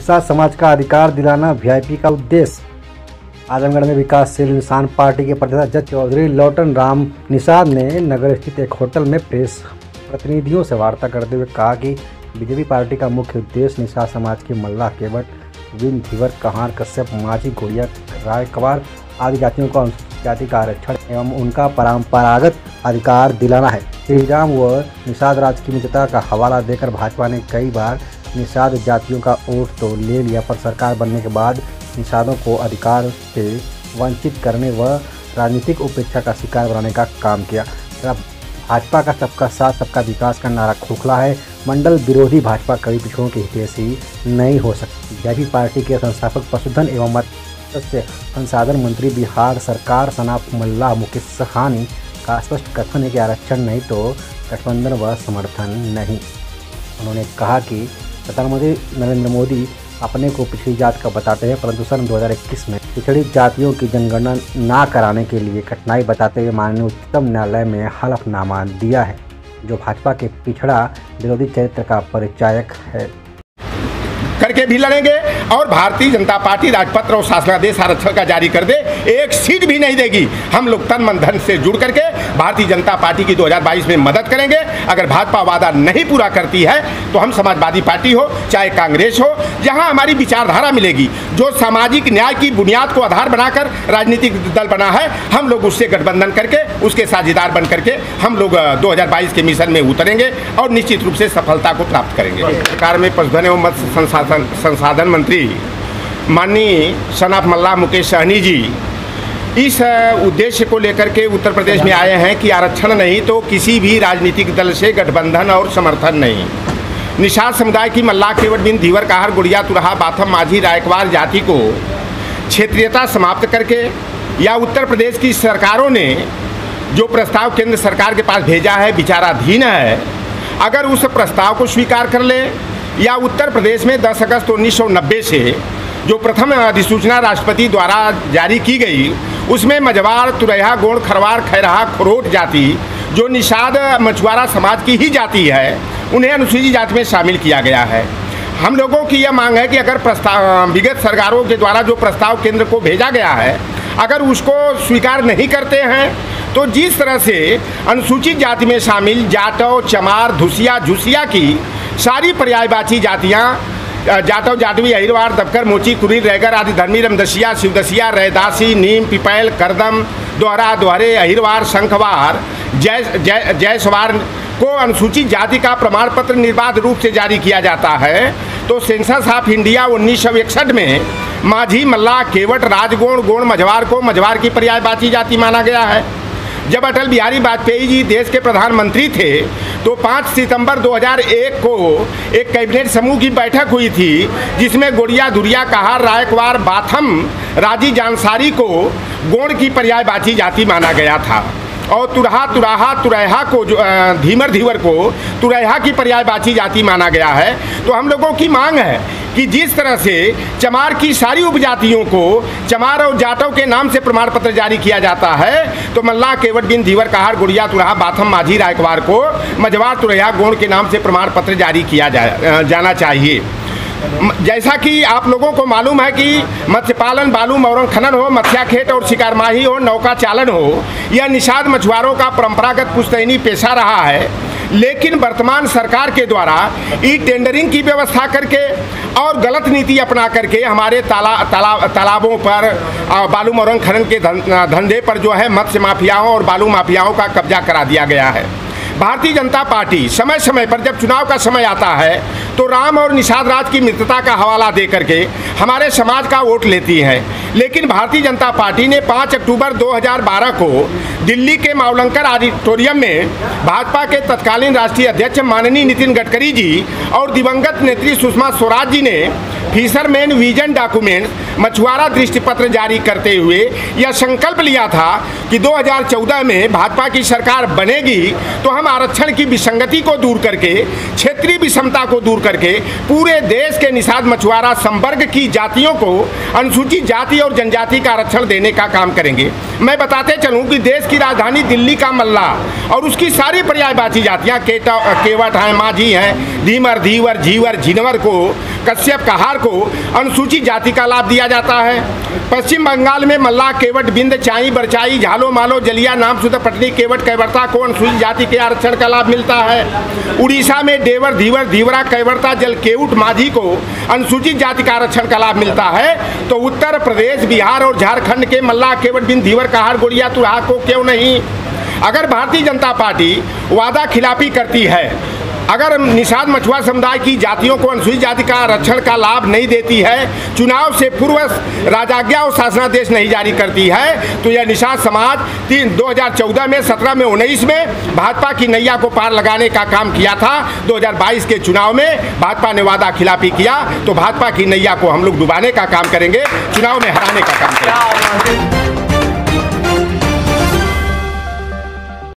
निषाद समाज का अधिकार दिलाना वीआईपी का उद्देश्य। आजमगढ़ में विकासशील इंसान पार्टी के प्रदेशाध्यक्ष चौधरी लौटन राम निषाद ने नगर स्थित एक होटल में प्रेस प्रतिनिधियों से वार्ता करते हुए कहा कि बीजेपी पार्टी का मुख्य उद्देश्य निषाद समाज के मल्लाह केवट, विन, धीवर, कहार, कश्यप, माझी, गोड़िया, रायकवार आदि जातियों को अनुसूचित जाति का आरक्षण एवं उनका परंपरागत अधिकार दिलाना है। श्रीराम व निषाद राज की मित्रता का हवाला देकर भाजपा ने कई बार निषाद जातियों का वोट तो ले लिया, पर सरकार बनने के बाद निषादों को अधिकार से वंचित करने व राजनीतिक उपेक्षा का शिकार बनाने का काम किया। भाजपा का सबका साथ सबका विकास का नारा खोखला है। मंडल विरोधी भाजपा कभी पिछड़ों की हितैषी नहीं हो सकती। बीजेपी पार्टी के संस्थापक पशुधन एवं मत्स्य संसाधन मंत्री बिहार सरकार सनाफ मल्लाह मुकेश सहानी का स्पष्ट कथन है कि आरक्षण नहीं तो गठबंधन व समर्थन नहीं। उन्होंने कहा कि प्रधानमंत्री नरेंद्र मोदी अपने को पिछड़ी जात का बताते हैं, परंतु सन 2021 में पिछड़ी जातियों की जनगणना ना कराने के लिए कठिनाई बताते हुए माननीय उच्चतम न्यायालय में हलफनामा दिया है, जो भाजपा के पिछड़ा विरोधी चरित्र का परिचायक है। करके भी लड़ेंगे और भारतीय जनता पार्टी राजपत्र और शासनादेश आरक्षण का जारी कर दे, एक सीट भी नहीं देगी। हम लोग तन मन धन से जुड़ करके भारतीय जनता पार्टी की 2022 में मदद करेंगे। अगर भाजपा वादा नहीं पूरा करती है तो हम समाजवादी पार्टी हो चाहे कांग्रेस हो, जहां हमारी विचारधारा मिलेगी, जो सामाजिक न्याय की बुनियाद को आधार बनाकर राजनीतिक दल बना है, हम लोग उससे गठबंधन करके उसके साझेदार बन करके हम लोग 2022 के मिशन में उतरेंगे और निश्चित रूप से सफलता को प्राप्त करेंगे। सरकार में पशुधन एवं मत्स्य संसाधन मंत्री माननीय सनाफ मल्लाह मुकेश सहनी जी इस उद्देश्य को लेकर के उत्तर प्रदेश में आए हैं कि आरक्षण नहीं तो किसी भी राजनीतिक दल से गठबंधन और समर्थन नहीं। निषाद समुदाय की मल्लाह, केवट, बिन, धीवर, काहर, गुड़िया, तुरहा, बाथम, माझी, रायकवार जाति को क्षेत्रीयता समाप्त करके या उत्तर प्रदेश की सरकारों ने जो प्रस्ताव केंद्र सरकार के पास भेजा है विचाराधीन है, अगर उस प्रस्ताव को स्वीकार कर ले या उत्तर प्रदेश में 10 अगस्त 1990 से जो प्रथम अधिसूचना राष्ट्रपति द्वारा जारी की गई, उसमें मझवार, तुरैया, गोंड, खरवार, खैरहा, खरोट जाति जो निषाद मछुआरा समाज की ही जाति है, उन्हें अनुसूचित जाति में शामिल किया गया है। हम लोगों की यह मांग है कि अगर प्रस्ताव विगत सरकारों के द्वारा जो प्रस्ताव केंद्र को भेजा गया है, अगर उसको स्वीकार नहीं करते हैं तो जिस तरह से अनुसूचित जाति में शामिल जाटव, चमार, धुसिया, झुसिया की सारी पर्यायवाची जातियाँ जाटव, जाटवी, अहिरवार, दबकर, मोची, कुरीर, रैगर आदि धर्मी, रमदसिया, शिवदसिया, रैदासी, नीम, पिपैल, करदम, दोहरा, दोहरे, अहिरवार, शंखवार, जयसवार को अनुसूचित जाति का प्रमाण पत्र निर्बाध रूप से जारी किया जाता है, तो सेंसस ऑफ इंडिया 1961 में माझी, मल्लाह, केवट, राजगोंड, गोंड, मझवार को मझवार की पर्यायवाची जाति माना गया है। जब अटल बिहारी वाजपेयी जी देश के प्रधानमंत्री थे तो 5 सितंबर 2001 को एक कैबिनेट समूह की बैठक हुई थी, जिसमें गोड़िया, धुरिया, कहार, रायकवार, बाथम, राजी, जानसारी को गोंड की पर्यायवाची जाति माना गया था और तुरहा, तुराहा, तुरैया को धीमर, धीवर को तुरैया की पर्यायवाची जाति माना गया है। तो हम लोगों की मांग है कि जिस तरह से चमार की सारी उपजातियों को चमार और जाटव के नाम से प्रमाण पत्र जारी किया जाता है, तो मल्लाह, केवट, बिन, धीवर, कहार, गुड़िया, तुरहा, बाथम, माझी, रायकवार को मझवार, तुरैया, गोंड के नाम से प्रमाण पत्र जारी किया जाना चाहिए। जैसा कि आप लोगों को मालूम है कि मत्स्य पालन, बालू मौरंग खनन हो, मत्स्या खेत और शिकार माही हो, नौका चालन हो, यह निषाद मछुआरों का परंपरागत पुश्तैनी पेशा रहा है। लेकिन वर्तमान सरकार के द्वारा ई टेंडरिंग की व्यवस्था करके और गलत नीति अपना करके हमारे तालाबों पर बालू मौरंग खनन के धंधे पर जो है मत्स्य माफियाओं और बालू माफियाओं का कब्जा करा दिया गया है। भारतीय जनता पार्टी समय समय पर जब चुनाव का समय आता है तो राम और निषाद राज की मित्रता का हवाला दे करके हमारे समाज का वोट लेती है। लेकिन भारतीय जनता पार्टी ने 5 अक्टूबर 2012 को दिल्ली के मावलंकर ऑडिटोरियम में भाजपा के तत्कालीन राष्ट्रीय अध्यक्ष माननीय नितिन गडकरी जी और दिवंगत नेत्री सुषमा स्वराज जी ने फिशरमैन विजन डॉक्यूमेंट मछुआरा दृष्टिपत्र जारी करते हुए यह संकल्प लिया था कि 2014 में भाजपा की सरकार बनेगी तो हम आरक्षण की विसंगति को दूर करके, क्षेत्रीय विषमता को दूर करके पूरे देश के निषाद मछुआरा संवर्ग की जातियों को अनुसूचित जाति और जनजाति का आरक्षण देने का काम करेंगे। मैं बताते चलूं कि देश की राजधानी दिल्ली का मल्लाह और उसकी सारी पर्यायवाची जातियां केवट हैं, माझी हैं, धीमर, धीवर, झीवर, झिनवर को कश्यप कहार को अनुसूचित जाति का लाभ दिया जाता है। पश्चिम बंगाल में मल्लाह, केवट, बिंद, चाई, बरचाई, झालो, मालो, जलिया, नामशुदा, पटनी, केवट, कैवर्ता को अनुसूचित जाति के आरक्षण का लाभ मिलता है। उड़ीसा में देवर, धीवर, धीवरा, कैवर्ता, जल, केवट, माझी को अनुसूचित जाति का आरक्षण का लाभ मिलता है। तो उत्तर प्रदेश, बिहार और झारखंड के मल्लाह, केवट, बिंद, धीवर, कहार, गोड़िया, तुहा को क्यों नहीं? अगर भारतीय जनता पार्टी वादा खिलाफी करती है, अगर निषाद मछुआ समुदाय की जातियों को अनुसूचित जाति का आरक्षण का लाभ नहीं देती है, चुनाव से पूर्व राजाज्ञा और शासनादेश नहीं जारी करती है, तो यह निषाद समाज 2014 में, 17 में, 19 में भाजपा की नैया को पार लगाने का काम किया था। 2022 के चुनाव में भाजपा ने वादा खिलाफी किया, तो भाजपा की नैया को हम लोग डुबाने का काम करेंगे, चुनाव में हराने का काम करेंगे।